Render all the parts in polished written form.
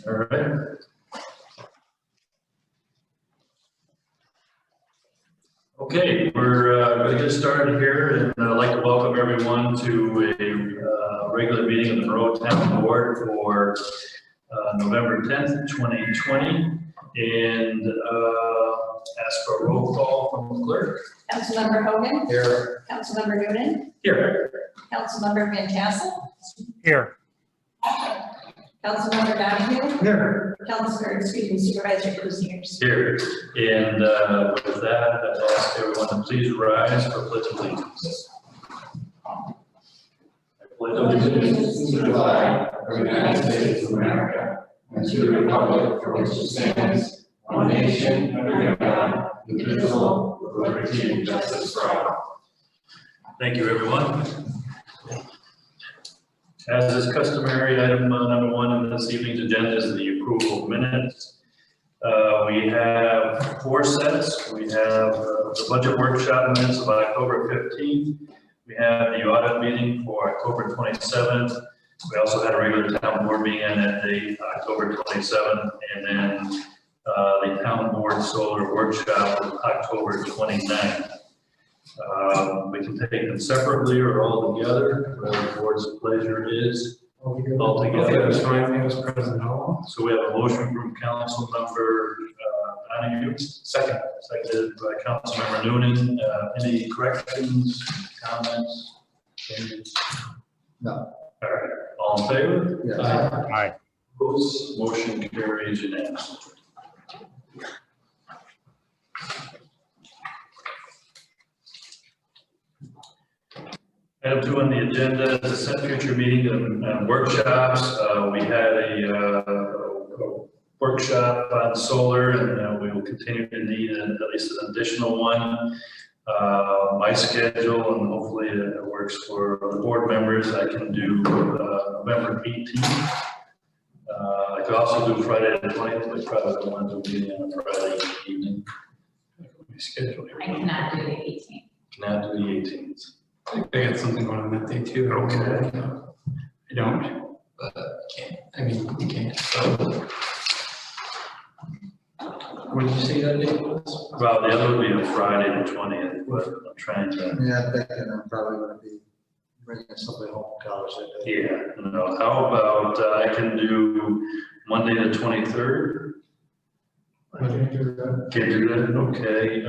All right. Okay, we're going to get started here, and I'd like to welcome everyone to a regular meeting of the Monroe Town Board for November 10th, 2020, and ask for a roll call from the clerk. Councilmember Hogan. Here. Councilmember Noonan. Here. Councilmember Van Tassel. Here. Councilmember Donahue. Here. Supervisor Kuziers. Here. And with that, I'd ask everyone to please rise for pledge of allegiance. I pledge allegiance to the flag of the United States of America and to the republic for which it stands, one nation under God, indivisible, with liberty and justice for all. Thank you, everyone. As is customary, item number one on this evening's agenda is the approval of minutes. We have 4 sets. We have the budget workshop minutes of October 15th. We have the audit meeting for October 27th. We also had a regular town board meeting on that date, October 27th, and then the town board solar workshop of October 29th. We can take them separately or all together, whatever the board's pleasure is. All together. So we have a motion from council member Donahue, seconded by council member Noonan. Any corrections, comments, changes? No. All right, all in favor? Yes. Aye. Opposed? Motion carries unanimously. Item 2 on the agenda is to set future meeting and workshops. We had a workshop on solar, and we will continue to need at least an additional one. My schedule, and hopefully it works for the board members, I can do November 18th. I could also do Friday the 20th, but probably don't want to be on Friday evening. I cannot do the 18th. Cannot do the 18th. I got something going on that day too. Okay. I don't, but can't. I mean, you can't. So. What did you say that day was? Well, the other would be a Friday the 20th, but I'm trying to. Yeah, I'm thinking I'm probably going to be bringing somebody home from college that day. Yeah, no, how about I can do Monday the 23rd? Can't do that, okay.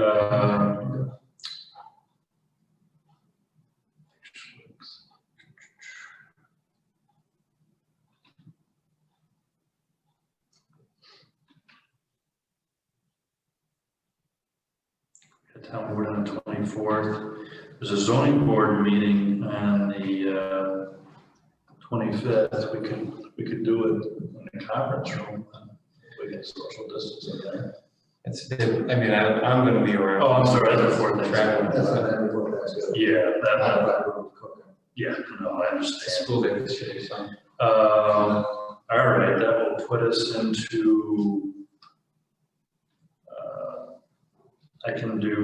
Town board on the 24th. There's a zoning board meeting on the 25th. We could do it in the conference room. We get social distance in there. I mean, I'm going to be around. Oh, I'm sorry, that's before Traveling. That's not that before that's good. Yeah, That. yeah, no, I understand. School day this year, so. All right, that will put us into. I can do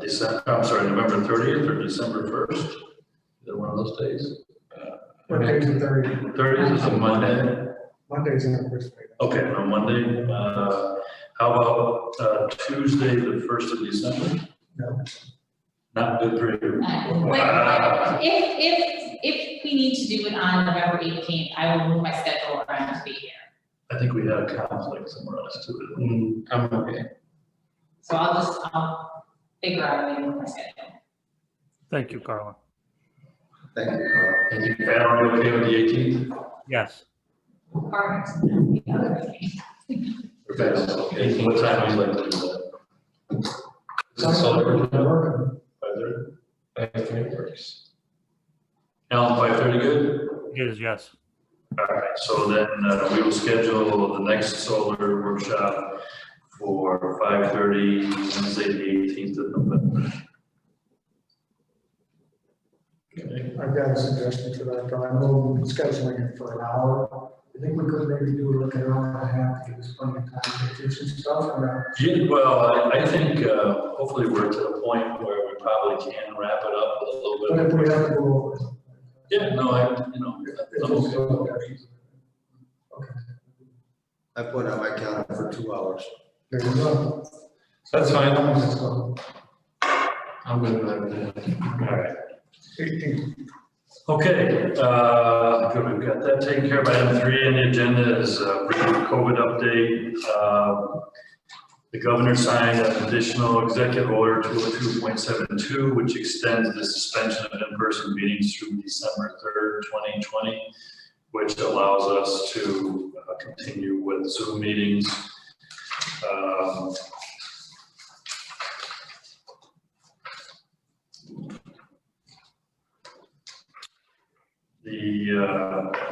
November 30th or December 1st. Is it one of those days? Monday's the 30th. 30th is a Monday. Monday's our first day. Okay, on Monday. How about Tuesday, the 1st of December? No. Not good for you. If we need to do it on November 18th, I will move my schedule around to be here. I think we have a conflict somewhere else too. I'm okay. So I'll figure out a way to move my schedule. Thank you, Carla. Thank you. And you, Pat, are you okay with the 18th? Yes. Or the other meeting. Okay, okay. What time would you like to do that? Is it solar? 5:30? 5:30 works. Alan, 5:30 good? It is, yes. All right, so then we will schedule the next solar workshop for 5:30, Wednesday, the 18th of November. Okay. I've got a suggestion for that, Brian. We'll scheduling it for an hour. I think we could maybe do like an hour and a half to give us plenty of time to do some stuff around. Yeah, well, I think hopefully we're to the point where we probably can wrap it up with a little But if bit. we have to go over. Yeah, no, It's just- okay. Okay. I put on my calendar for 2 hours. There you go. That's fine. So, I'm good with that. All right. 18. Okay, good, we've got that taken care of. Item 3 on the agenda is a brief COVID update. The governor signed an additional executive order 202.72, which extends the suspension of in-person meetings through December 3rd, 2020, which allows us to continue with Zoom meetings.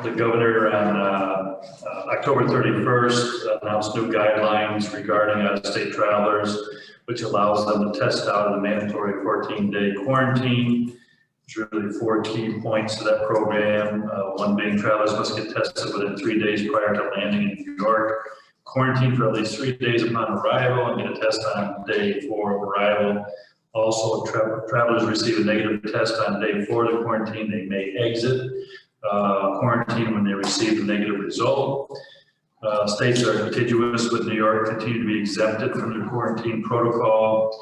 The governor on October 31st announced new guidelines regarding out-of-state travelers, which allows them to test out of the mandatory 14-day quarantine. There's really 4 key points to that program. One being travelers must get tested within 3 days prior to landing in New York, quarantine for at least 3 days upon arrival, and get a test on day 4 of arrival. Also, if travelers receive a negative test on day 4 of the quarantine, they may exit quarantine when they receive a negative result. States that are contiguous with New York continue to be exempted from the quarantine protocol.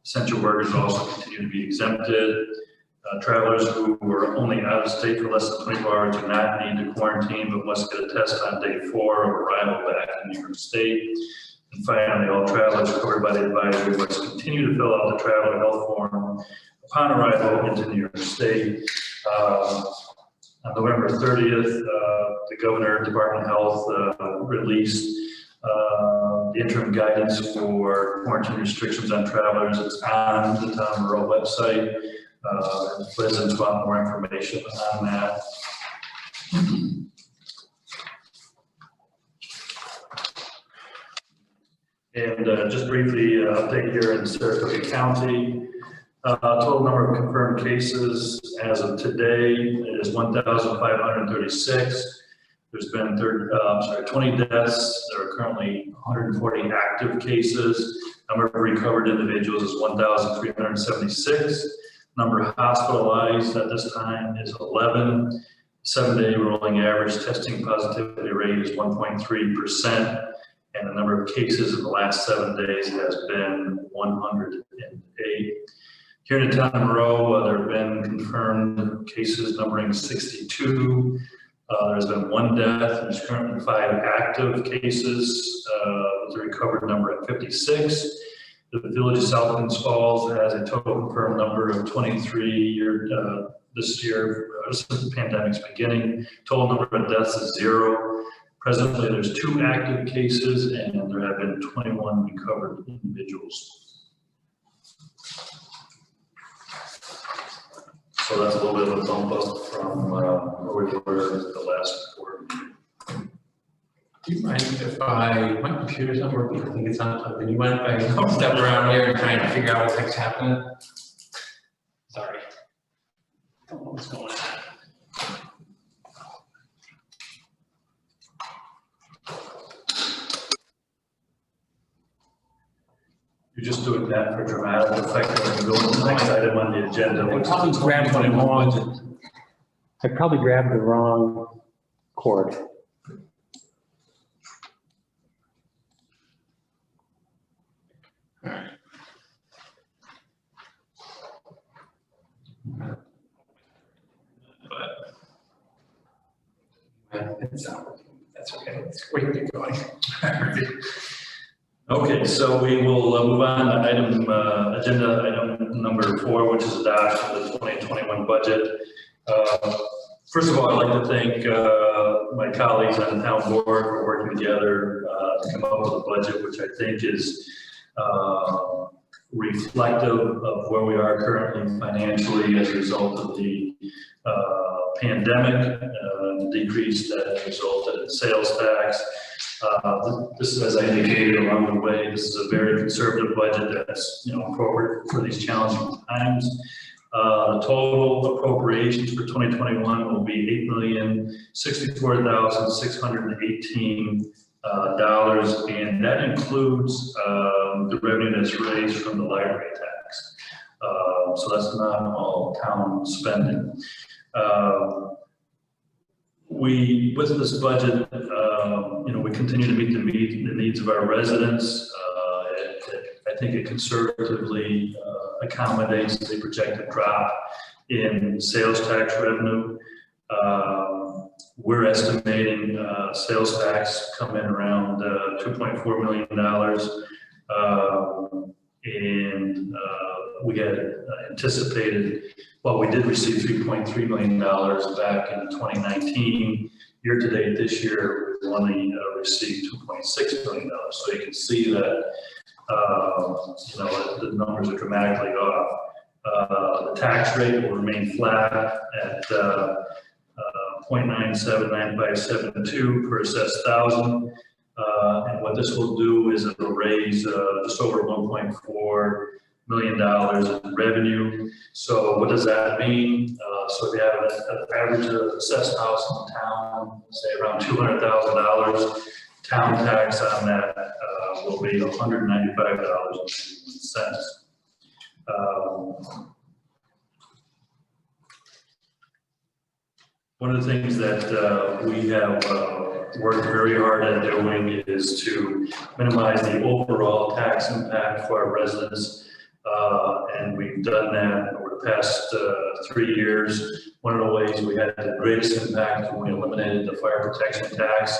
Essential workers also continue to be exempted. Travelers who were only out of state for less than 24 hours do not need to quarantine, but must get a test on day 4 of arrival back in New York State. And finally, all travelers covered by the advisory must continue to fill out the traveler health form upon arrival into New York State. On November 30th, the Governor, Department of Health released the interim guidance for quarantine restrictions on travelers. It's on the Town of Monroe website. Residents want more information on that. And just briefly, update here in Saratoga County. Total number of confirmed cases as of today is 1,536. There's been 20 deaths. There are currently 140 active cases. Number of recovered individuals is 1,376. Number hospitalized at this time is 11. 7-day rolling average testing positivity rate is 1.3%. And the number of cases in the last 7 days has been 108. Here in the Town of Monroe, there have been confirmed cases numbering 62. There's been 1 death. There's currently 5 active cases with a recovered number at 56. The Village of South Glens Falls has a total confirmed number of 23 this year, since the pandemic's beginning. Total number of deaths is 0. Presently, there's 2 active cases, and there have been 21 recovered individuals. So that's a little bit of a bump up from where we were the last report. Do you mind if my computer's not working? I think it's not plugged in. Do you mind if I step around here and try and figure out what the heck's happening? Sorry. Don't know what's going on. You're just doing that for dramatic effect, and go to the next item on the agenda. I probably grabbed the wrong, I probably grabbed the wrong cord. That's okay. We can get going. Okay, so we will move on to agenda item number 4, which is adoption of the 2021 budget. First of all, I'd like to thank my colleagues on the town board for working together to come up with a budget, which I think is reflective of where we are currently financially as a result of the pandemic, the decrease that resulted in sales tax. This is, as I indicated along the way, this is a very conservative budget that's appropriate for these challenging times. The total appropriations for 2021 will be $8,064,618, and that includes the revenue that's raised from the library tax. So that's not all town spending. With this budget, we continue to meet the needs of our residents. I think it conservatively accommodates the projected drop in sales tax revenue. We're estimating sales tax come in around $2.4 million. And we had anticipated, well, we did receive $3.3 million back in 2019. Year to date this year, we only received $2.6 million. So you can see that, the numbers are dramatically off. The tax rate will remain flat at 0.979572 per assessed thousand. And what this will do is it will raise just over $1.4 million in revenue. So what does that mean? So if you have an average assessed house in town, say around $200,000, town tax on that will be $195.61. One of the things that we have worked very hard at doing is to minimize the overall tax impact for our residents. And we've done that over the past 3 years. One of the ways we had the greatest impact when we eliminated the fire protection tax.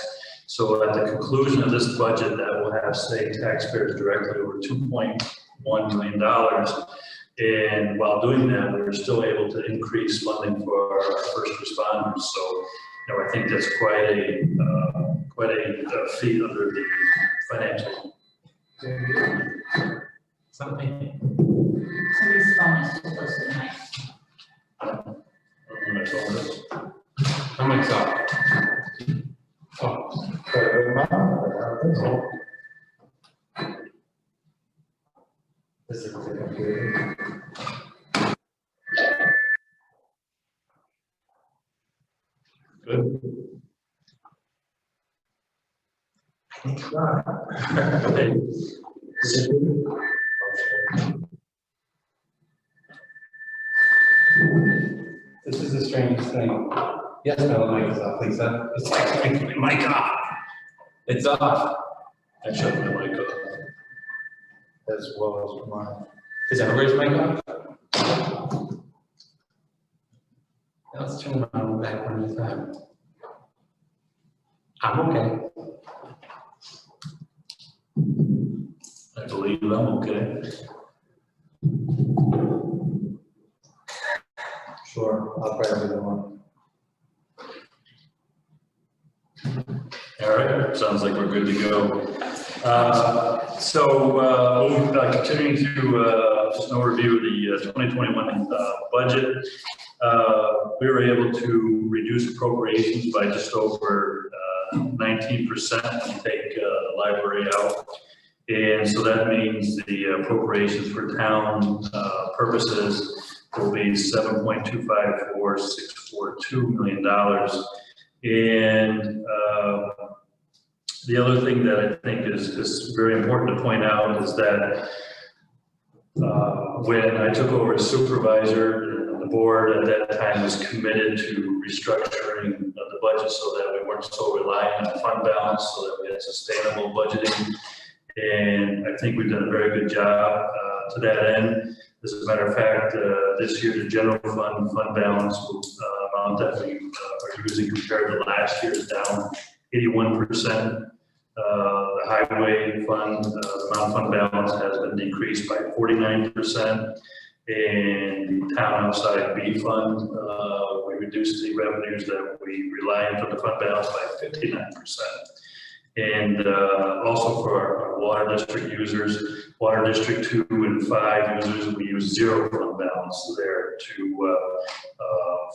So at the conclusion of this budget, that will have saved taxpayers directly over $2.1 million. And while doing that, we were still able to increase funding for our first responders. So, I think that's quite a feat under the financial. Something. Somebody's phone is too close to the mic. How much up? Oh. This is the computer. Good. Okay. This is the strangest thing. Yes, no, the mic is off, Lisa. It's actually my mic off. It's off. I shut my mic off. As well as mine. Is everybody's mic off? Now let's turn it on back one at a time. I'm okay. I believe I'm okay. Sure, I'll try to do that one. All right, sounds like we're good to go. Continuing to just an overview of the 2021 budget, we were able to reduce appropriations by just over 19% when you take the library out. And so that means the appropriations for town purposes will be $7.254642 million. And the other thing that I think is very important to point out is that when I took over as supervisor, the board at that time was committed to restructuring the budget so that we weren't so reliant on fund balance, so that we had sustainable budgeting. And I think we've done a very good job to that end. As a matter of fact, this year the general fund balance amount that we are using compared to last year is down 81%. The highway fund, the amount of fund balance has been decreased by 49%. And the town outside B fund, we reduced the revenues that we rely on for the fund balance by 59%. And also for our water district users, water district 2 and 5 users, we use zero fund balance there to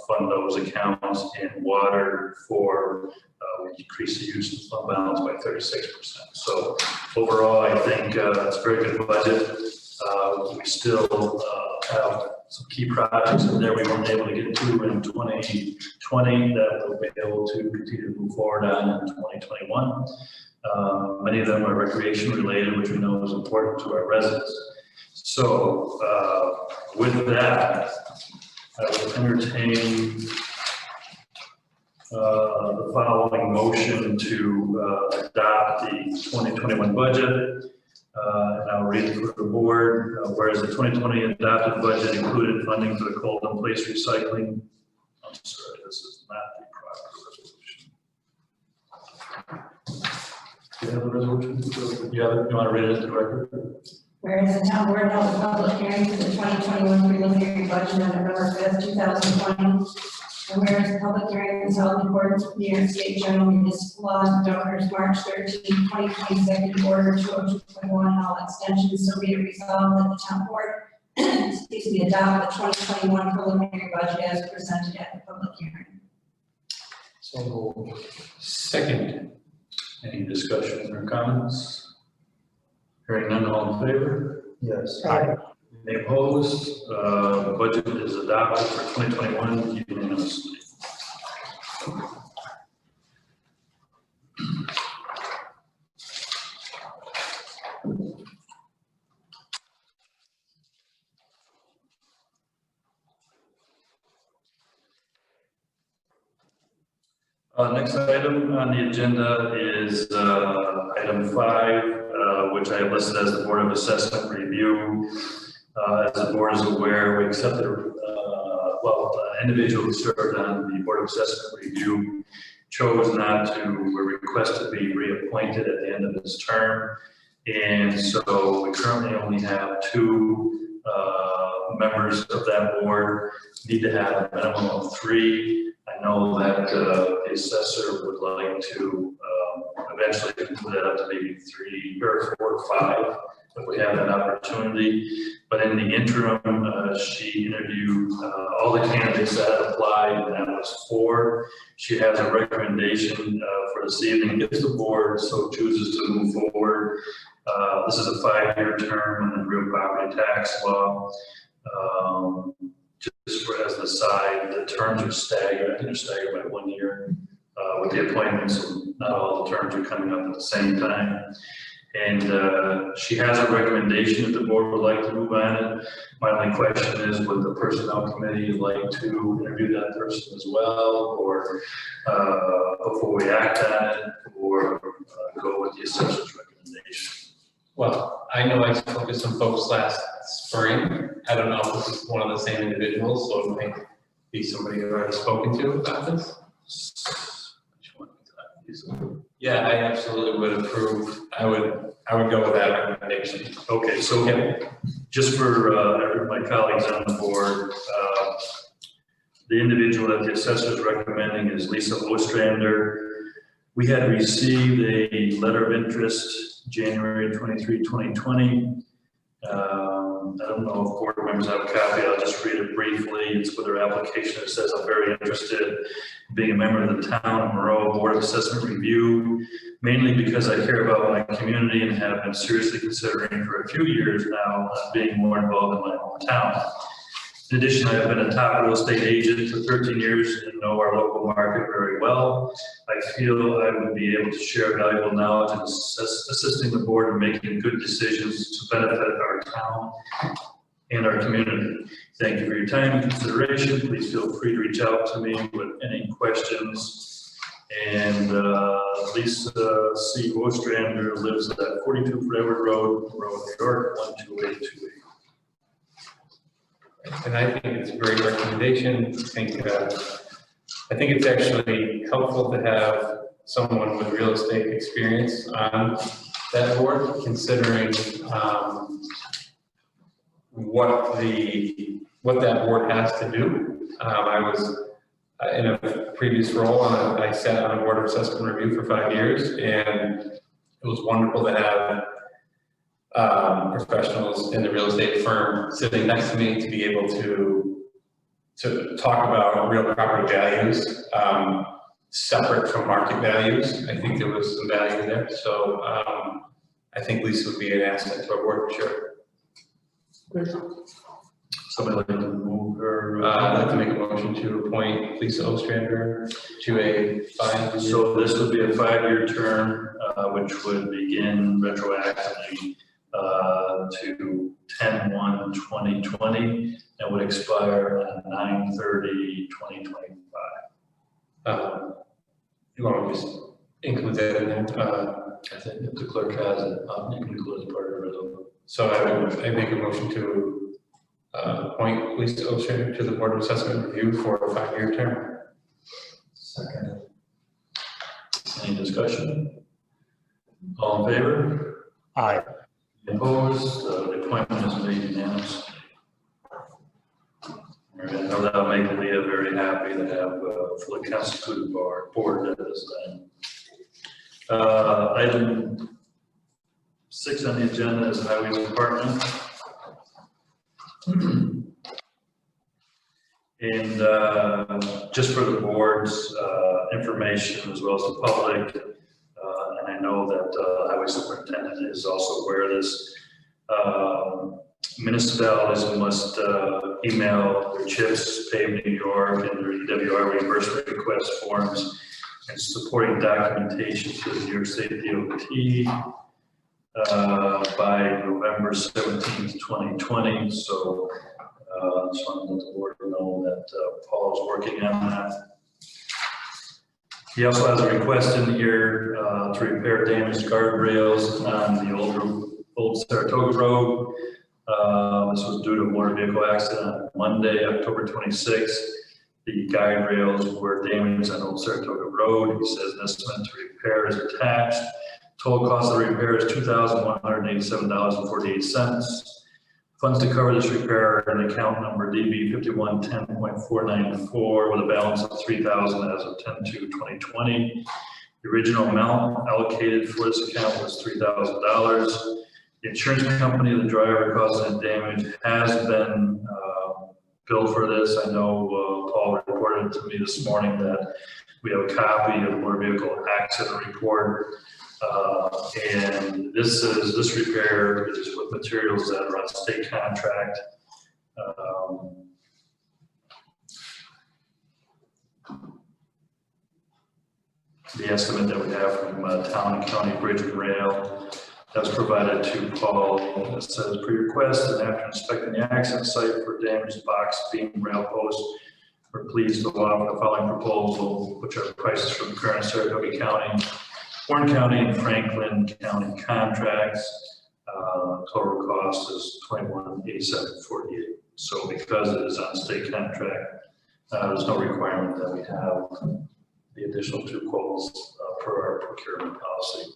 fund those accounts. And water 4, we decreased the use of fund balance by 36%. So overall, I think it's a very good budget. We still have some key projects in there we weren't able to get to in 2020 that we'll be able to continue to move forward on in 2021. Many of them are recreation related, which we know is important to our residents. So with that, I will entertain a the following motion to adopt the 2021 budget. And I'll read it for the board. Whereas the 2020 adopted budget included funding for the cold and place recycling. I'm sorry, this is not the proper resolution. Do you have the resolution? You want to read it into the record? Whereas the town board held a public hearing for the 2021 preliminary budget on November 5th, 2020. And whereas the public hearing was held in accordance with New York State General Municipal Laws and Governors March 13, 2020 Executive Order 202.1 and all extensions, so be it resolved that the town board adopt the 2021 preliminary budget as presented at the public hearing. So moved. Second. Any discussion or comments? Hearing none, all in favor? Yes. Any opposed? The budget is adopted for 2021 unanimously. Next item on the agenda is item 5, which I have listed as the Board of Assessment Review. As the board is aware, we accepted, an individual who served on the Board of Assessment Review chose not to request to be reappointed at the end of his term. And so we currently only have 2 members of that board, need to have a minimum of 3. I know that the assessor would like to eventually move that up to maybe 3 or 4 or 5 if we have that opportunity. But in the interim, she interviewed all the candidates that applied, and that was 4. She has a recommendation for this evening if the board so chooses to move forward. This is a 5-year term in the real property tax law. Just for as an aside, the terms are staggered. I think they're staggered by 1 year with the appointments. So not all the terms are coming up at the same time. And she has a recommendation if the board would like to move on it. My only question is, would the personnel committee like to interview that person as well, or before we act on it, or go with the assessor's recommendation? Well, I know I spoke to some folks last spring. I don't know if this is one of the same individuals, so it might be somebody you've already spoken to about this. Yeah, I absolutely would approve. I would go with that recommendation. Okay, so just for my colleagues on the board, the individual that the assessor is recommending is Lisa Ostrander. We had received a letter of interest January 23, 2020. I don't know if board members have a copy. I'll just read it briefly. It's with her application. It says, I'm very interested in being a member of the Town of Monroe Board of Assessment Review, mainly because I care about my community and have been seriously considering for a few years now being more involved in my hometown. In addition, I have been a top real estate agent for 13 years and know our local market very well. I feel I would be able to share valuable knowledge in assisting the board in making good decisions to benefit our town and our community. Thank you for your time and consideration. Please feel free to reach out to me with any questions. And Lisa C. Ostrander lives at 42 Forever Road, New York, 12828. And I think it's a great recommendation. I think it's actually helpful to have someone with real estate experience on that board, considering what that board has to do. I was in a previous role, and I sat on a board of assessment review for 5 years, and it was wonderful to have professionals in the real estate firm sitting next to me to be able to talk about real property values separate from market values. I think there was some value there. So I think Lisa would be an asset to our board for sure. Somebody like to move her? I'd like to make a motion to appoint Lisa Ostrander to a 5-year. So this would be a 5-year term, which would begin retroactively to 10/1/2020 and would expire on 9/30/2025. You want to just include that in there? I think if the clerk has it, you can include it as part of the resolution. So I make a motion to appoint Lisa Ostrander to the Board of Assessment Review for a 5-year term. Second. Any discussion? All in favor? Aye. Opposed? The appointment is made unanimous. I know that'll make Leah very happy to have a fully constituted board at this time. Item 6 on the agenda is Highway Department. And just for the board's information as well as the public, and I know that the Highway Superintendent is also aware of this, municipalities must email their CHIPS, Pave New York, and their EWR reimbursement request forms and supporting documentation to the New York State DOT by November 17th, 2020. So just wanted to let the board know that Paul is working on that. He also has a request in here to repair damaged guardrails on the old Saratoga Road. This was due to a motor vehicle accident on Monday, October 26th. The guide rails were damaged on Old Saratoga Road. He says an estimate to repair is attached. Total cost of the repair is $2,187.48. Funds to cover this repair are in account number DB 5110.494 with a balance of $3,000 as of 10/2/2020. The original amount allocated for this account was $3,000. The insurance company of the driver causing the damage has been billed for this. I know Paul reported to me this morning that we have a copy of the motor vehicle accident report. And this repair is with materials that are on state contract. The estimate that we have from Town and County Bridge and Rail that was provided to Paul. It says, per request, and after inspecting the accident site for damaged box beam rail posts, we're pleased to offer the following proposal, which are prices from current Saratoga County, Warren County, and Franklin County contracts. Total cost is $21,8748. So because it is on state contract, there's no requirement that we have the additional 2 quotes per our procurement policy.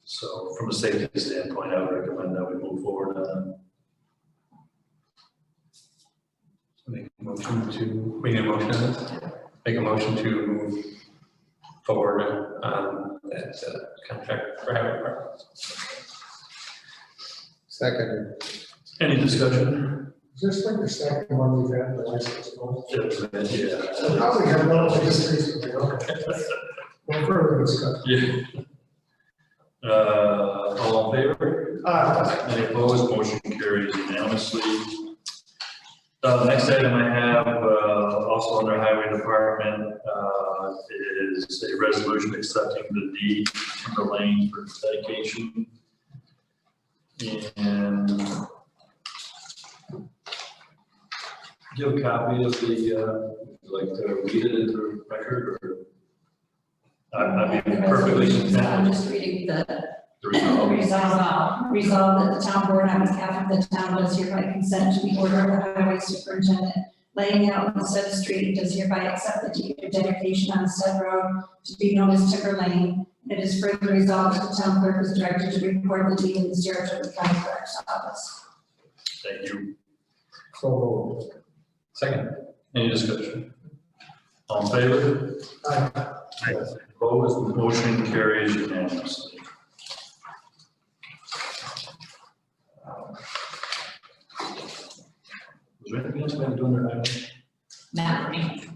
So from a safety standpoint, I would recommend that we move forward on that. Make a motion to, we need a motion on this? Make a motion to move forward on that contract for highway department. Second. Any discussion? Is this like the second one we've had, the license? Yeah. So probably have no history, okay. No further discussion. Yeah. All in favor? Any opposed? Motion carries unanimously. The next item I have, also under Highway Department, is a resolution accepting the deed to Timber Lane for dedication. And do you have a copy of the, would you like to read it into the record, or? I'd be perfectly content. I'm just reading the The result. resolve that the town board on behalf of the town does hereby consent to the order of the highway superintendent laying out on said street, does hereby accept the deed of dedication on said road to be known as Timber Lane. It is further resolved that the town clerk is directed to record the deed in the Saratoga County Clerk's office. Thank you. So, Second. Any discussion? All in favor? Opposed? Motion carries unanimously. Was there anything else we had to do under item? Not for me.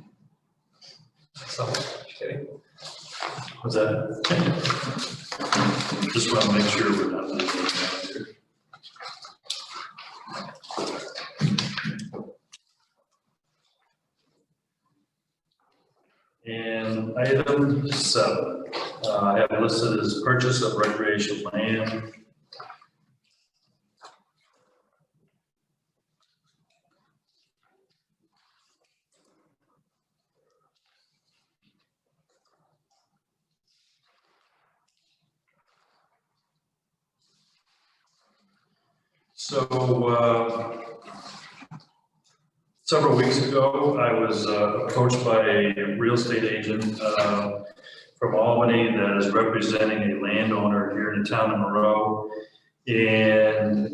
So, okay. Was that? Just want to make sure we're not leaving anything out here. And item 7, I have listed as purchase of recreation land. So, several weeks ago, I was approached by a real estate agent from Albany that is representing a landowner here in the town of Monroe, and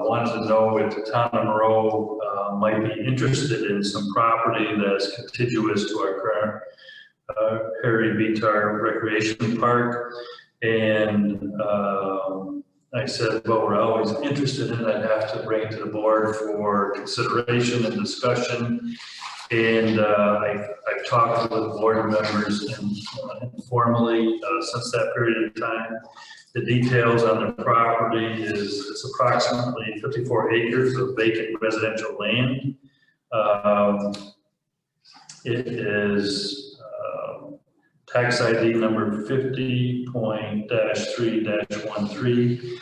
wanted to know if the town of Monroe might be interested in some property that's contiguous to our current Harry Vitar Recreation Park. And I said, well, we're always interested in it. I'd have to bring it to the board for consideration and discussion. And I've talked with board members informally since that period of time. The details on the property is it's approximately 54 acres of vacant residential land. It is tax ID number 50.-3-13,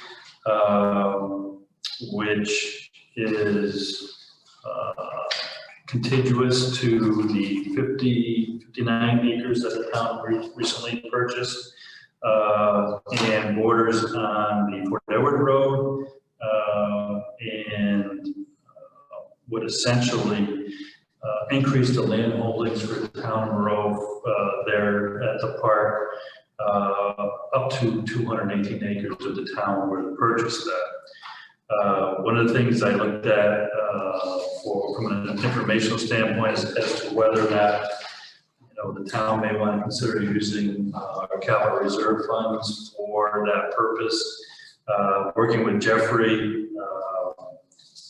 which is contiguous to the 59 acres that the town recently purchased, and borders on the Fort Edward Road, and would essentially increase the land holdings for the town of Monroe there at the park up to 218 acres of the town where to purchase that. One of the things I looked at from an informational standpoint is as to whether or not the town may want to consider using our capital reserve funds for that purpose. Working with Jeffrey,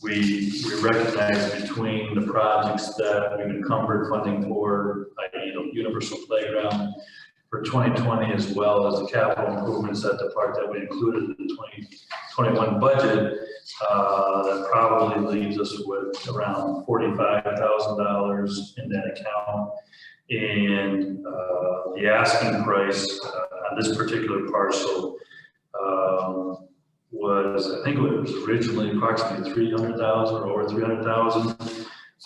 we recognize between the projects that we've encumbered funding for, i.e. Universal Playground for 2020, as well as the capital improvements at the park that we included in the 2021 budget, that probably leaves us with around $45,000 in that account. And the asking price on this particular parcel was, I think it was originally approximately 300,000 or over 300,000.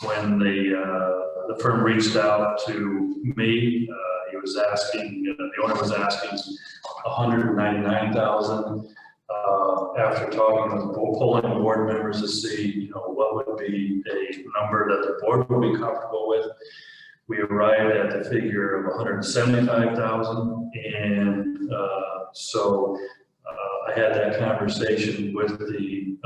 When the firm reached out to me, he was asking, the owner was asking 199,000. After talking with polling board members to see, what would be a number that the board would be comfortable with, we arrived at the figure of 175,000, and so I had that conversation with the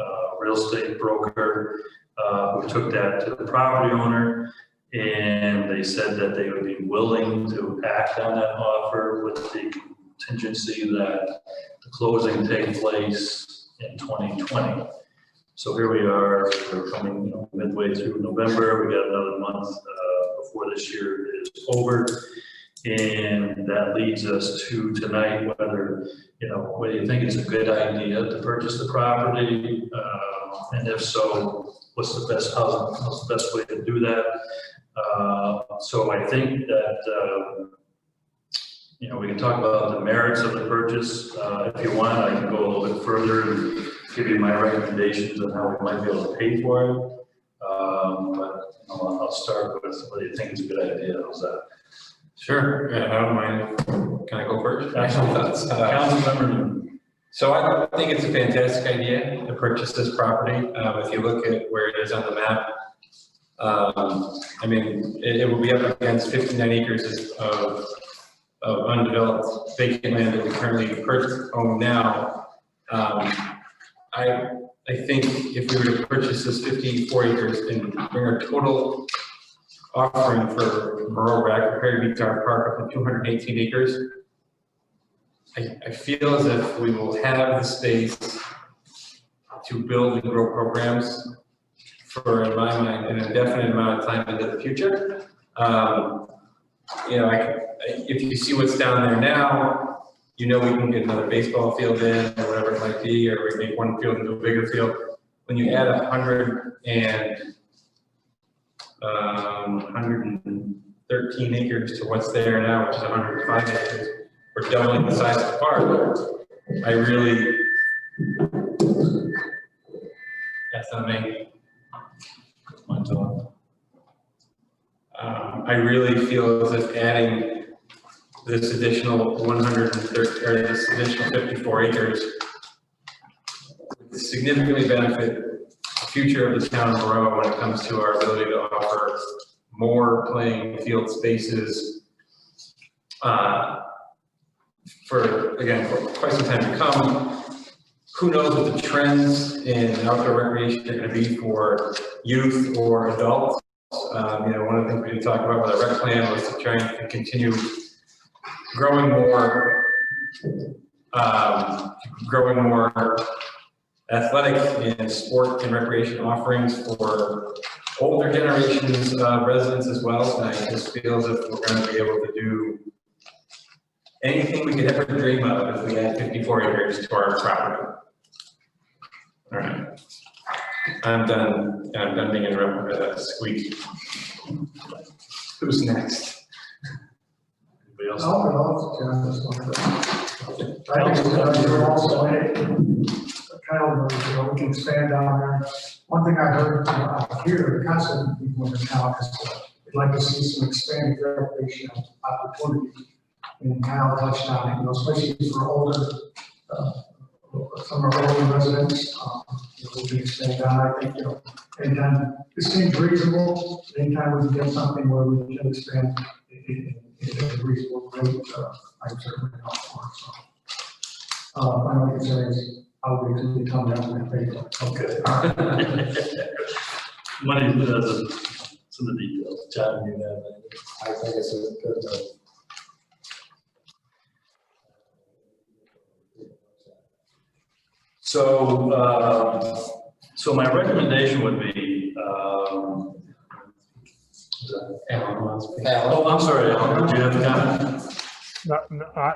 real estate broker who took that to the property owner, and they said that they would be willing to act on that offer with the contingency that the closing take place in 2020. So here we are, we're coming midway through November, we got another month before this year is over. And that leads us to tonight, whether you think it's a good idea to purchase the property, and if so, what's the best way to do that? So I think that we can talk about the merits of the purchase. If you want, I can go a little bit further and give you my recommendations on how we might be able to pay for it. But I'll start with whether you think it's a good idea. How's that? Sure, I don't mind. Can I go first? Councilmember. So I think it's a fantastic idea to purchase this property. If you look at where it is on the map, it will be up against 59 acres of undeveloped vacant land that we currently own now. I think if we were to purchase this 54 acres and bring our total offering for Monroe Harry Vitar Park up to 218 acres, I feel as if we will have the space to build and grow programs for, in my mind, an indefinite amount of time into the future. If you see what's down there now, we can get another baseball field in or whatever it might be, or we make one field into a bigger field. When you add 113 acres to what's there now, which is 105 acres, we're doubling the size of the park. That's not me. I really feel as if adding this additional 130 or this additional 54 acres significantly benefit the future of the town of Monroe when it comes to our ability to offer more playing field spaces for, again, for quite some time to come. Who knows what the trends in outdoor recreation are going to be for youth or adults. You know, one of the things we did talk about with our rec plan was to try and continue growing more athletic and sport and recreation offerings for older generations of residents as well. And I just feel as if we're going to be able to do anything we could ever dream of if we had 54 acres to our property. All right, I'm done being interrupted by that squeak. Who's next? Anybody else? I think you're also Kyle, we can expand down there. One thing I heard here, constantly people in the town is they'd like to see some expanded recreational opportunities. And Kyle touched on it, especially for older, some of our older residents, we can expand down. I think, anytime, this seems reasonable, anytime we can get something where we can expand in a reasonable rate, I'm certainly not for it. So, my only concern is, I'll wait till they come down and pay for it. Okay. Money, some of the details. John, you have it. I think it's a good. So my recommendation would be, Alan wants to speak. oh, I'm sorry, Alan, did you have a comment?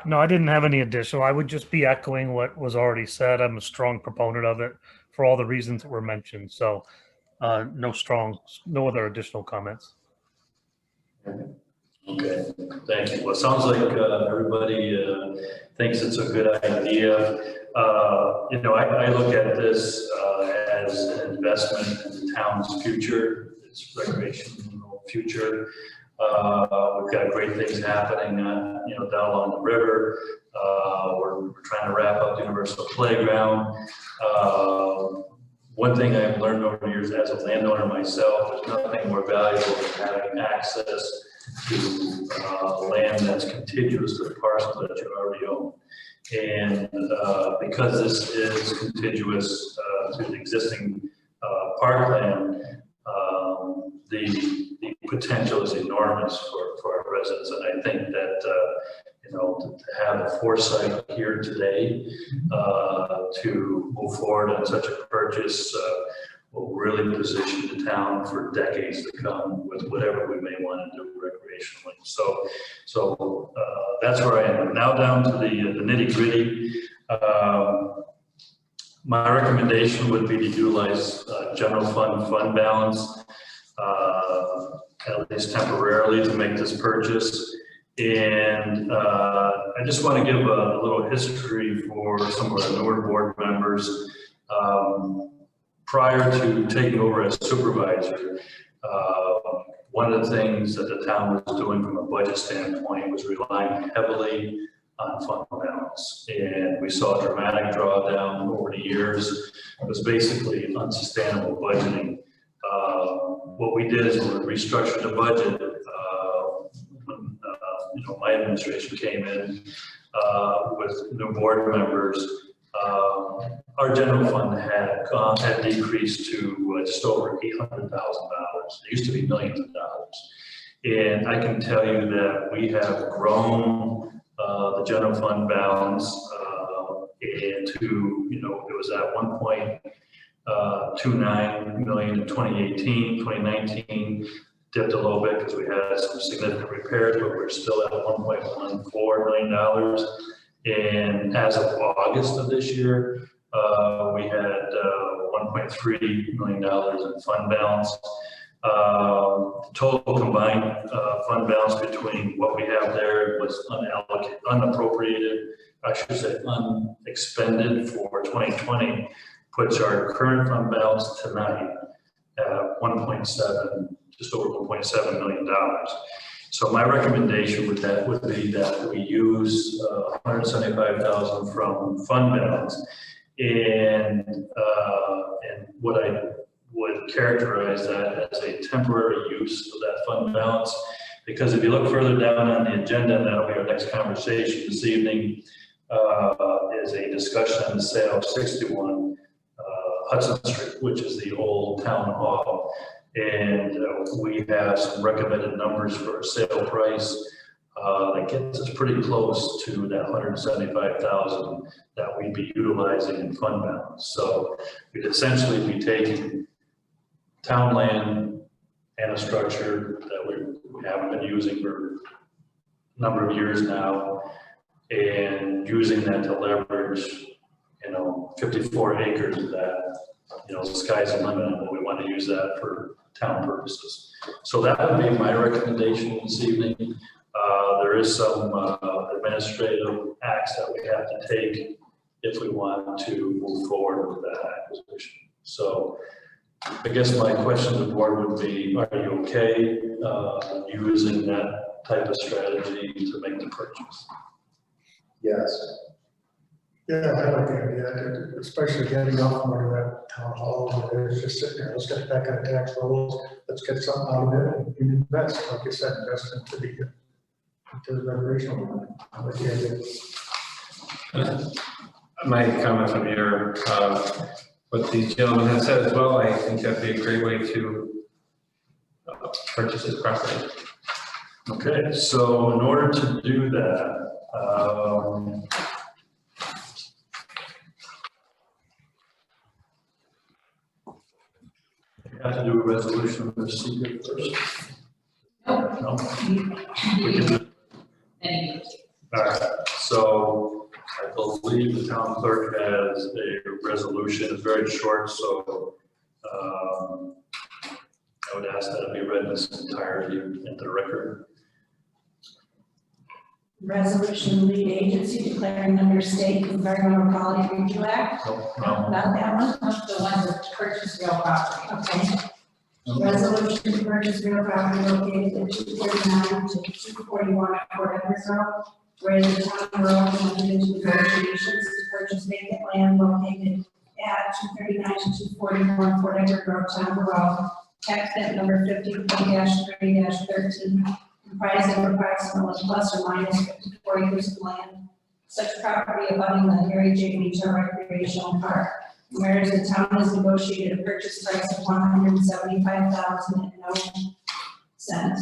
No, I didn't have any additional. I would just be echoing what was already said. I'm a strong proponent of it for all the reasons that were mentioned. So no other additional comments. Okay, thank you. Well, it sounds like everybody thinks it's a good idea. I look at this as an investment in the town's future, its recreational future. We've got great things happening, down along the river. We're trying to wrap up the Universal Playground. One thing I've learned over the years as a landowner myself, there's nothing more valuable than having access to land that's contiguous to the parcel that you already own. And because this is contiguous to the existing parkland, the potential is enormous for our residents. And I think that, to have the foresight here today to move forward on such a purchase will really position the town for decades to come with whatever we may want to do recreationally. So that's where I am. Now down to the nitty gritty. My recommendation would be to utilize general fund balance, at least temporarily, to make this purchase. And I just want to give a little history for some of our newer board members. Prior to taking over as supervisor, one of the things that the town was doing from a budget standpoint was relying heavily on fund balance. And we saw a dramatic drawdown over the years. It was basically unsustainable budgeting. What we did is we restructured the budget when my administration came in with new board members. Our general fund had decreased to just over $800,000. It used to be millions of dollars. And I can tell you that we have grown the general fund balance and to, it was at 1.29 million in 2018, 2019, dipped a little bit because we had some significant repairs, but we're still at $1.14 million. And as of August of this year, we had $1.3 million in fund balance. Total combined fund balance between what we have there was unappropriated, I should say unexpended for 2020, puts our current fund balance tonight at 1.7, just over $1.7 million. So my recommendation would be that we use $175,000 from fund balance And what I would characterize that as a temporary use of that fund balance. Because if you look further down on the agenda, and that'll be our next conversation this evening, is a discussion on the sale of 61 Hudson Street, which is the old town hall. And we have some recommended numbers for a sale price that gets us pretty close to that 175,000 that we'd be utilizing in fund balance. So we'd essentially be taking town land and a structure that we haven't been using for a number of years now, and using that to leverage, 54 acres of that, the sky's the limit, but we want to use that for town purposes. So that would be my recommendation this evening. There is some administrative acts that we have to take if we want to move forward with that acquisition. So I guess my question to the board would be, are you okay using that type of strategy to make the purchase? Yes. Yeah, I like the idea, especially getting off from under that town hall, and it's just sitting there, let's get back on tax rolls, let's get something out of it and invest, like you said, invest into the recreational. I like the idea. My comment from here, what these gentlemen have said as well, I think that'd be a great way to purchase this property. Okay, so in order to do that, we have to do a resolution of the secret first. No? We can do. Then All right, so I believe the town clerk has a resolution, it's very short, so I would ask that it be read in its entirety into the record. Resolution lead agency declaring under state environmental quality review act. No. About that one, the ones that purchase real property. okay. Resolution to purchase real property located at 239 to 241 Fort Edwards Road, where the town of Rowan entered into negotiations to purchase vacant land located at 239 to 241 Fort Edwards Road, town of Rowan, tax map number 53-3-13, comprising approximately plus or minus 54 acres of land. Such property abutting the Harry J. Beecher Recreational Park. Whereas the town has negotiated a purchase price of $175,000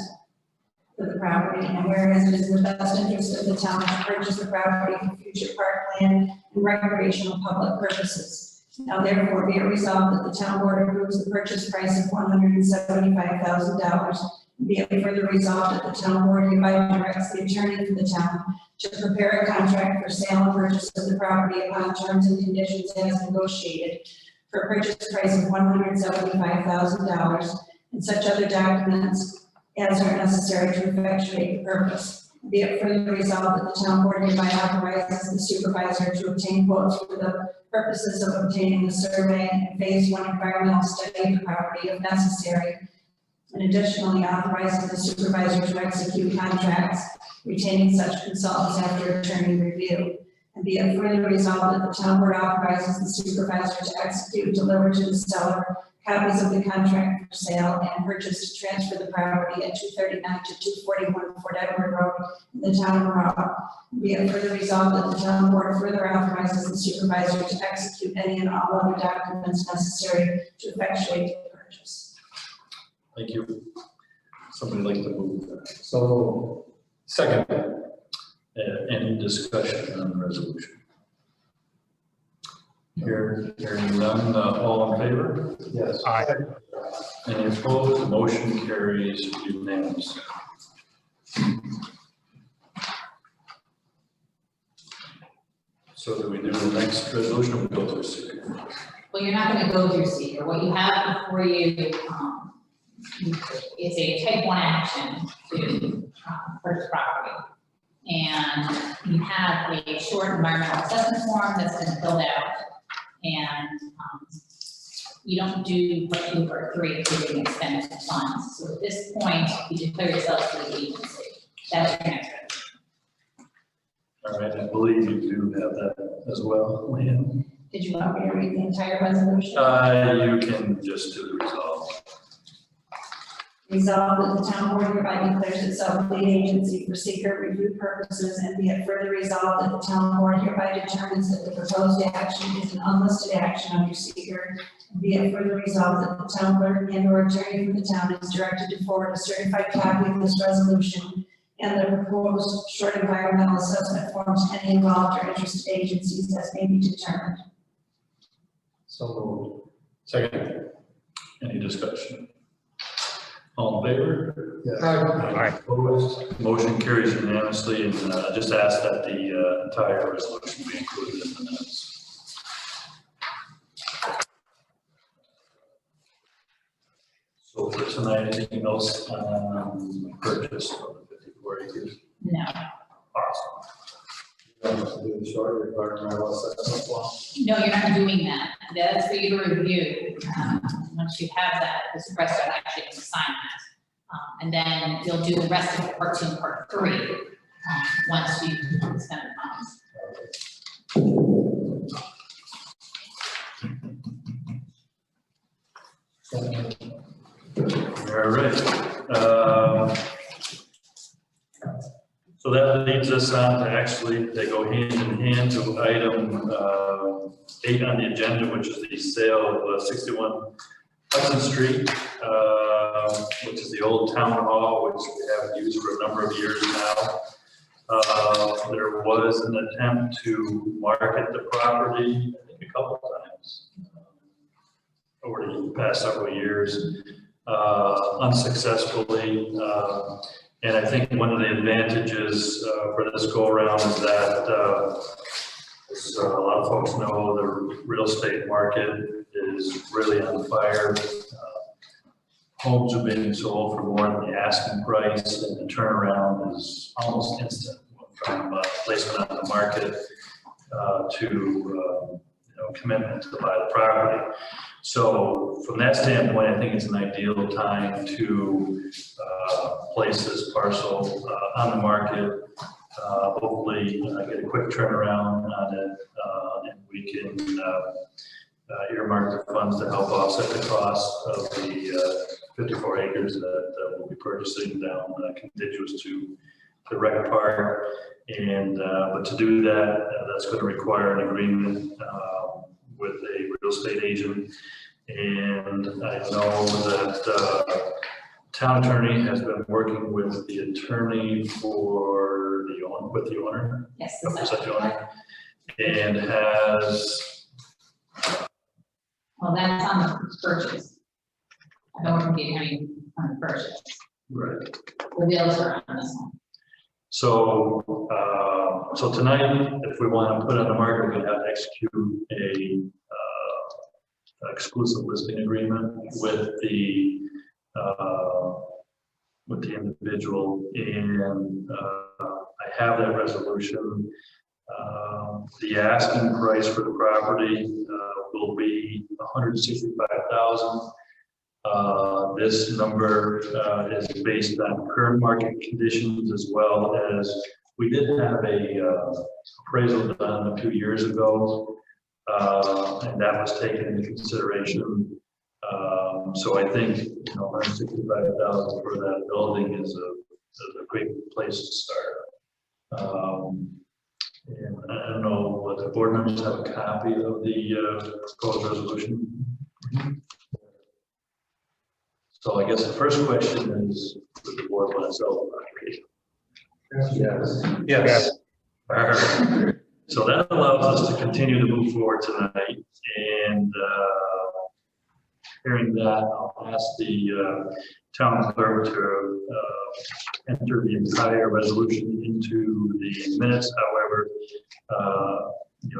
for the property, and whereas it is in the best interest of the town to purchase the property for future parkland and recreational public purposes. Now therefore be it resolved that the town board approves the purchase price of $175,000. Be it further resolved that the town board hereby directs the attorney for the town to prepare a contract for sale and purchase of the property upon terms and conditions as negotiated for a purchase price of $175,000 and such other documents as are necessary to effectuate the purpose. Be it further resolved that the town board hereby authorizes the supervisor to obtain quotes for the purposes of obtaining the survey and phase 1 environmental study of the property if necessary, and additionally authorizes the supervisor to execute contracts retaining such consultants after attorney review. And be it further resolved that the town board authorizes the supervisor to execute, deliver to the seller copies of the contract for sale and purchase to transfer the property at 239 to 241 Fort Edward Road in the town of Rowan. Be it further resolved that the town board further authorizes the supervisor to execute any and all other documents necessary to effectuate the purchase. Thank you. Somebody like to move that? So, Second. Any discussion on the resolution? Hearing none, all in favor? yes. Aye. Any opposed? The motion carries unanimously. So do we do the next resolution or we go to secret? Well, you're not gonna go through secret. What you have before you, it's a type 1 action to purchase property. And you have a short environmental assessment form that's been filled out. And you don't do what 2 or 3 approving expenditure funds. So at this point, you declare yourself to the agency. That's your next resolution. All right, I believe you do have that as well, Leanne. Did you want me to read the entire resolution? You can just do the resolve. Resolved that the town board hereby declares itself lead agency for secret review purposes, and be it further resolved that the town board hereby determines that the proposed action is an unlisted action under secret, and be it further resolved that the town clerk and or attorney for the town is directed to forward a certified copy of this resolution and the proposed short environmental assessment form to any involved or interested agencies as may be determined. So moved. Second. Any discussion? All in favor? Yes. Aye. Opposed? Motion carries unanimously, and just ask that the entire resolution be included in the minutes. So for tonight, anything else purchase of the 54 acres? No, Awesome. Do the short environmental assessment form. no, you're not doing that. That's for you to review. Once you have that, the supervisor actually can sign that. And then you'll do the rest of part 2 and part 3, once you spend the funds. All right. So that leads us on to actually, they go hand in hand to item 8 on the agenda, which is the sale of 61 Hudson Street, which is the old town hall, which we haven't used for a number of years now. There was an attempt to market the property, I think a couple of times, over the past several years, unsuccessfully. And I think one of the advantages for this go around is that, as a lot of folks know, the real estate market is really on fire. Homes are being sold for more than the asking price, and the turnaround is almost instant from placement on the market to commitment to buy the property. So from that standpoint, I think it's an ideal time to place this parcel on the market. Hopefully get a quick turnaround on it, and we can earmark the funds to help offset the cost of the 54 acres that we'll be purchasing down contiguous to the rec park. And but to do that, that's going to require an agreement with a real estate agent. And I know that town attorney has been working with the attorney for the owner, with the owner, Yes. of such owner, and has. Well, that's on the purchase. I don't want to get any on the purchase. Right. The bills are on this one. So, so tonight, if we want to put it on the market, we're going to have to execute a exclusive listing agreement with the individual, and I have that resolution. The asking price for the property will be $165,000. This number is based on current market conditions, as well as we did have a appraisal done 2 years ago, and that was taken into consideration. So I think $165,000 for that building is a great place to start. And I don't know what the board members have a copy of the proposed resolution. So I guess the first question is, would the board want to sell the property? Yes. Yes. So that allows us to continue to move forward tonight, and hearing that, I'll ask the town clerk to enter the entire resolution into the minutes. However,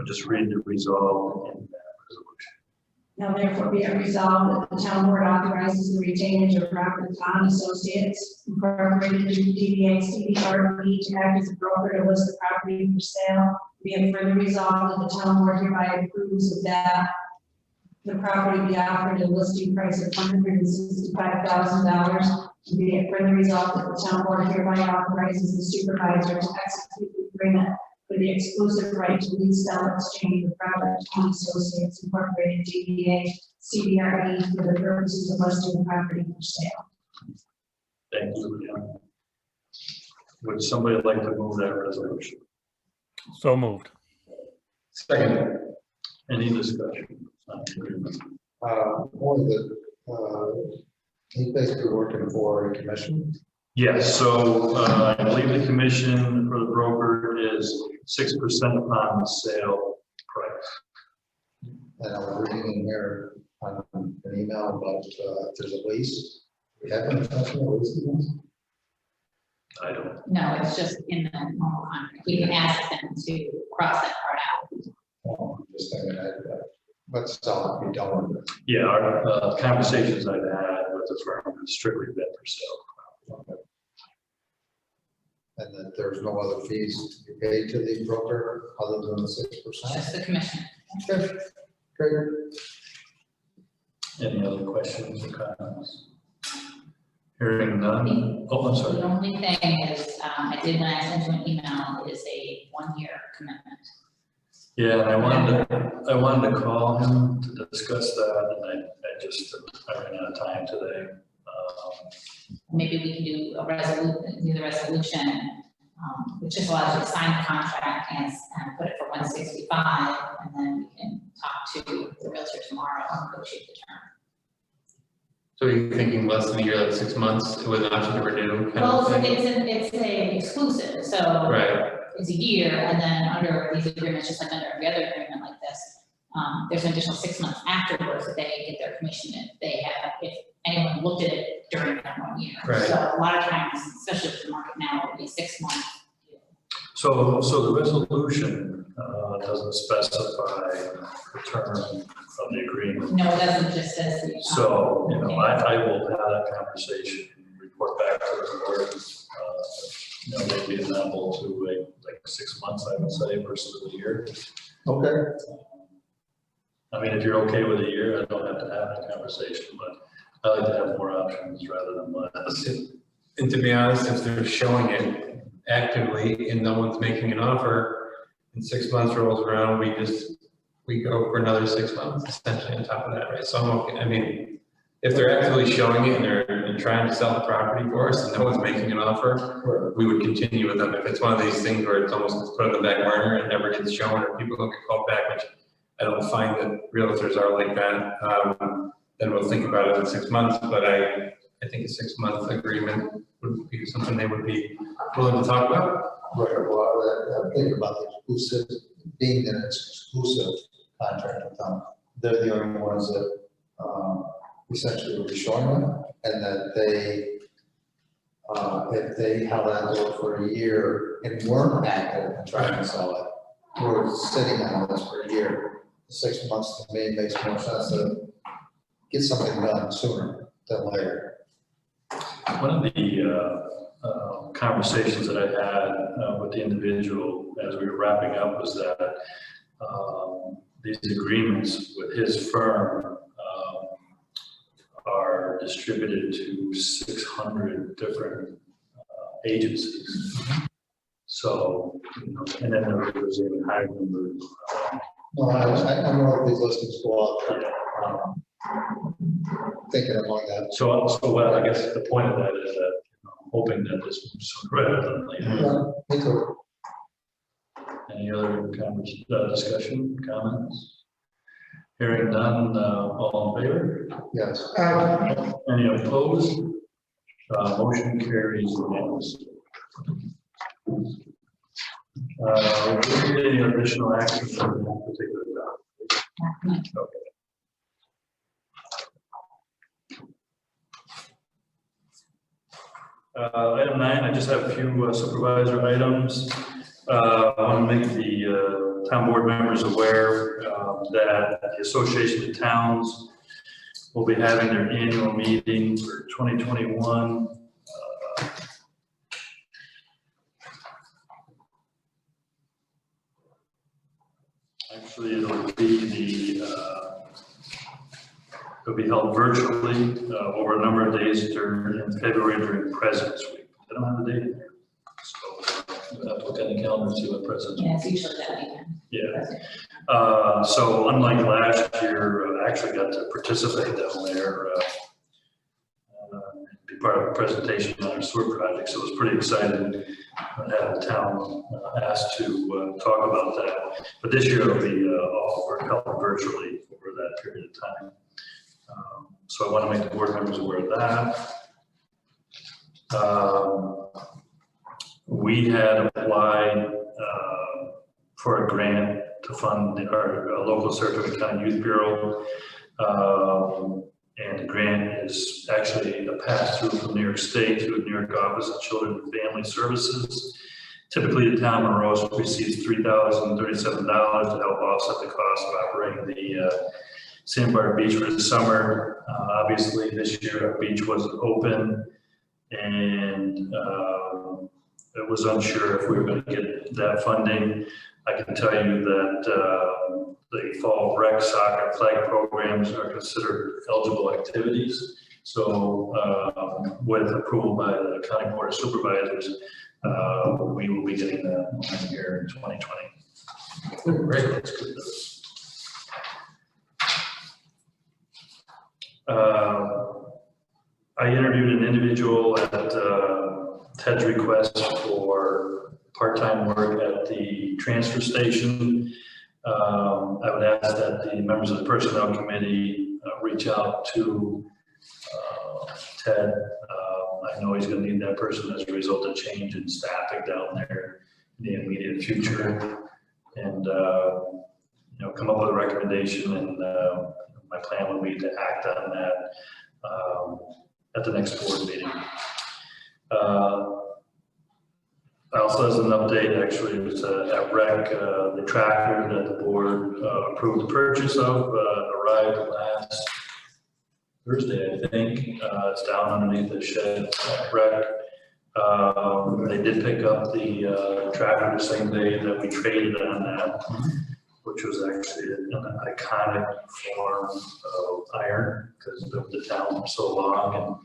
just read the resolve in that resolution. Now therefore be it resolved that the town board authorizes the retainage of Rockland Pond Associates Incorporated DBA CBRE to act as a broker to list the property for sale. Be it further resolved that the town board hereby approves of that the property be offered at a listing price of $165,000. Be it further resolved that the town board hereby authorizes the supervisor to execute the agreement for the exclusive right to lease, sell, exchange the property to Associates Incorporated, DBA, CBRE, for the purposes of listing the property for sale. Thank you, Leon. Would somebody like to move that resolution? So moved. Second. Any discussion on the agreement? One of the, he's basically working for a commission. Yes, so I believe the commission for the broker is 6% upon the sale price. And I was reading in here on an email about if there's a lease. We have an intentional lease. I don't, No, it's just in the normal contract. We can ask them to cross that part out. I'm just thinking that, let's be done with it. yeah, our conversations I've had with the firm have strictly been for sale. And that there's no other fees to be paid to the broker other than the 6%. Just the commission. Great. Any other questions or comments? Hearing none. Oh, I'm sorry. The only thing is, I did when I sent you an email, is a 1-year commitment. Yeah, I wanted to call him to discuss that, and I ran out of time today. Maybe we can do a resolution, which just allows you to sign the contract and put it for 165, and then we can talk to the realtor tomorrow and negotiate the term. So you're thinking less than a year, like 6 months with an option to renew? kind of Well, thing? it's a exclusive, so Right, it's a year, and then under these agreements, just like under every other agreement like this, there's an additional 6 months afterwards that they get their commission if anyone looked at it during that 1 year. Right. So a lot of times, especially with the market now, it would be 6 months. So the resolution doesn't specify the term of the agreement. No, it doesn't just says the. So, I will have that conversation, report back to the board. Maybe amenable to like 6 months, I would say, versus a year. Okay. I mean, if you're okay with a year, I don't have to have that conversation, but I like to have more options rather than less. and to be honest, if they're showing it actively and no one's making an offer, and 6 months rolls around, we go for another 6 months essentially on top of that, right? So I'm okay, I mean, if they're actively showing it and they're trying to sell the property for us and no one's making an offer, we would continue with them. If it's one of these things where it's almost gets put on the back burner and never gets shown, or people don't get called back, which I don't find that realtors are like that, then we'll think about it in 6 months, but I think a 6 month agreement would be something they would be willing to talk about. Right, well, I'm thinking about the exclusive, being an exclusive contract with them. They're the only ones that essentially will be showing them, and that they, if they held on to it for a year and weren't active and trying to sell it, we're sitting on this for a year. 6 months to me makes more sense to get something done sooner than later. One of the conversations that I had with the individual as we were wrapping up was that these agreements with his firm are distributed to 600 different agencies. So, and then there's even higher number. No, I don't know if these listings go out there. Thinking along that. So well, I guess the point of that is that I'm hoping that this moves sooner rather than later. Me too. Any other discussion, comments? Hearing none, all in favor? Yes. Any opposed? Motion carries unanimously. Any additional action from that particular topic? Okay. Item 9, I just have a few supervisor items. I want to make the town board members aware that the Association of Towns will be having their annual meeting for 2021. Actually, it'll be held virtually over a number of days in February during President's Week. I don't have the date in there. So look at the calendar, see what President's. Yeah, it's usually that weekend. Yeah. So unlike last year, I actually got to participate down there, be part of a presentation on our sewer project. So it was pretty exciting to have the town asked to talk about that. But this year it'll be all held virtually over that period of time. So I want to make the board members aware of that. We had applied for a grant to fund our local Saratoga County Youth Bureau. And the grant is actually a pass-through from New York State to the New York Office of Children and Family Services. Typically, the town of Monroe receives $3,037 to help offset the cost of operating the Sandbar Beach for the summer. Obviously, this year our beach wasn't open, and it was unsure if we were going to get that funding. I can tell you that the fall rec, soccer, flag programs are considered eligible activities. So with approval by the County Board of Supervisors, we will be getting that money here in 2020. Great. That's good news. I interviewed an individual at Ted's request for part-time work at the transfer station. I would ask that the members of the Personnel Committee reach out to Ted. I know he's going to need that person as a result of change in staffing down there in the immediate future, and come up with a recommendation. And my plan would be to act on that at the next board meeting. Also, as an update, actually, it was at REC, the tractor that the board approved the purchase of arrived last Thursday, I think. It's down underneath the shed at REC. They did pick up the tractor the same day that we traded on that, which was actually an iconic form of iron because the town for so long and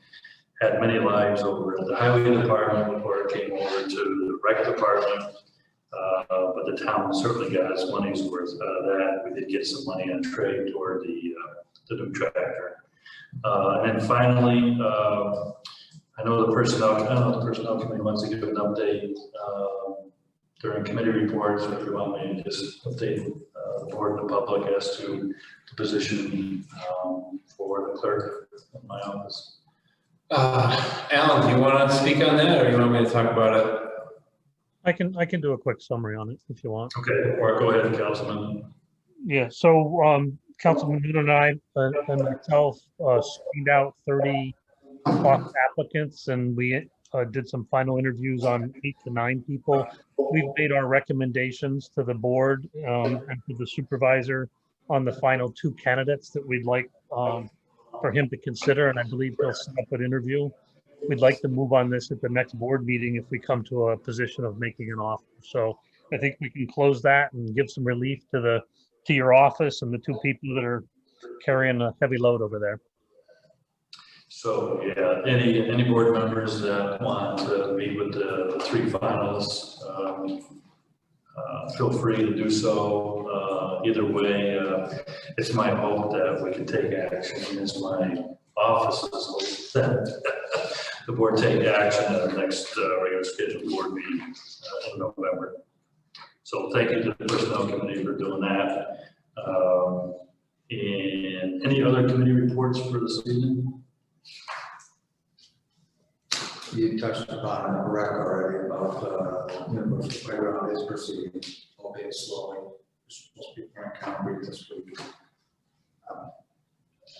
had many lives over at the highway department before it came over to the rec department. But the town certainly got its money's worth out of that. We did get some money on trade toward the new tractor. And then finally, I know the personnel committee wants to give an update during committee reports, or if you want me to just update the board and the public as to the position for the clerk in my office. Alan, do you want to speak on that, or you want me to talk about it? I can do a quick summary on it if you want. Okay, or go ahead, Councilman. Yeah, so Councilman Newton and I and myself screened out 30 plus applicants, and we did some final interviews on 8 to 9 people. We've made our recommendations to the board and to the supervisor on the final 2 candidates that we'd like for him to consider, and I believe he'll set up an interview. We'd like to move on this at the next board meeting if we come to a position of making an offer. So I think we can close that and give some relief to your office and the 2 people that are carrying a heavy load over there. So yeah, any board members that want to meet with the 3 finalists, feel free to do so. Either way, it's my hope that we can take action. It's my office's hope that the board take action at our next regular scheduled board meeting in November. So thank you to the Personnel Committee for doing that. And any other committee reports for this evening? You touched upon a rec already about, right around this proceeding, albeit slowly. It's supposed to be more concrete this week.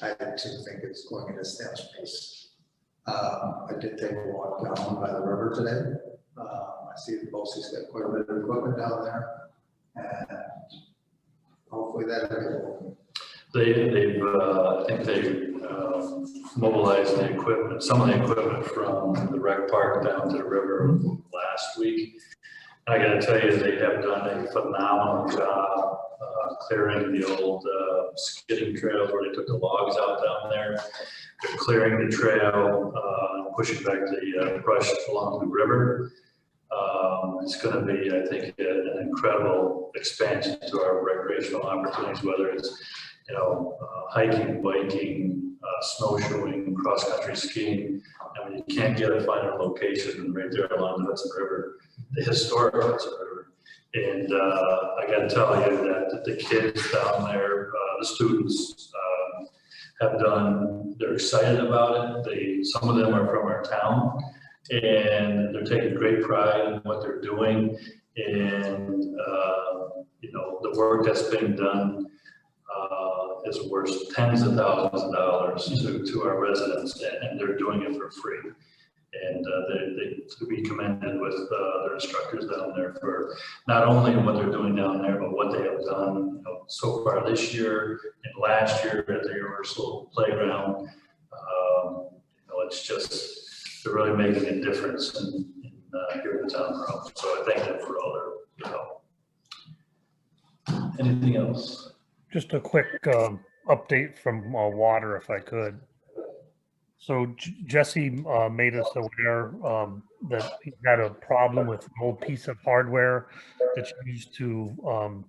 I too think it's going at a snail's pace. I did take a walk down by the river today. I see the BOCES got quite a bit of equipment down there, and hopefully that will. They've I think they mobilized the equipment, some of the equipment from the rec park down to the river last week. And I got to tell you, they have done a phenomenal job clearing the old skidding trails where they took the logs out down there. They're clearing the trail, pushing back the brush along the river. It's gonna be, I think, an incredible expansion to our recreational opportunities, whether it's, hiking, biking, snowshoeing, cross-country skiing. I mean, you can't get a finer location right there along the Hudson River, the historic Hudson River. And I gotta tell you that the kids down there, the students, they're excited about it. Some of them are from our town, and they're taking great pride in what they're doing. And, the work that's being done is worth tens of thousands of dollars to our residents, and they're doing it for free. And they to be commended with their instructors down there for not only what they're doing down there, but what they have done so far this year and last year at the Universal Playground. It's just, they're really making a difference in here in the town of Rome. So I thank them for all their help. Anything else? Just a quick update from water, if I could. So Jesse made us aware that he had a problem with an old piece of hardware that's used to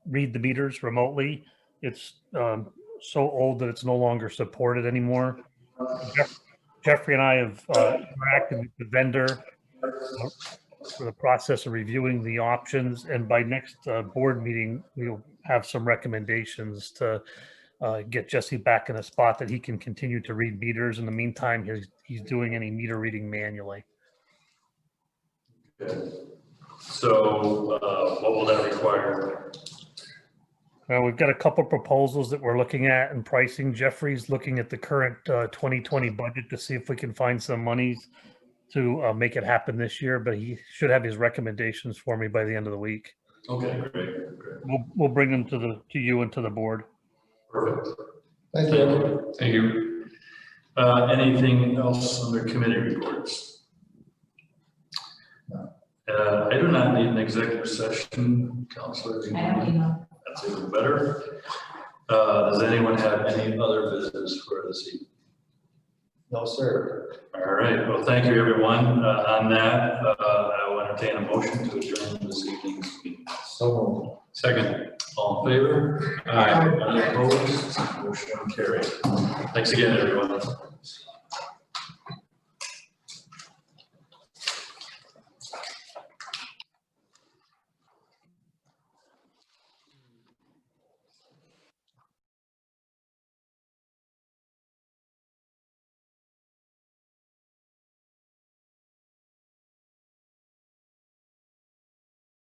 read the meters remotely. It's so old that it's no longer supported anymore. Jeffrey and I have interacted with the vendor for the process of reviewing the options, and by next board meeting, we'll have some recommendations to get Jesse back in a spot that he can continue to read meters. In the meantime, he's doing any meter reading manually. Okay. So what will that require? We've got a couple proposals that we're looking at and pricing. Jeffrey's looking at the current 2020 budget to see if we can find some monies to make it happen this year, but he should have his recommendations for me by the end of the week. Okay, great. We'll bring them to you and to the board. Perfect. Thank you. Thank you. Anything else under committee reports? I do not need an executive session, Counselor. I don't even know. That's even better. Does anyone have any other business for this evening? No, sir. All right, well, thank you, everyone. On that, I will entertain a motion to adjourn this evening's meeting. So Second, all in favor? Aye. Any opposed? Motion carried. Thanks again, everyone.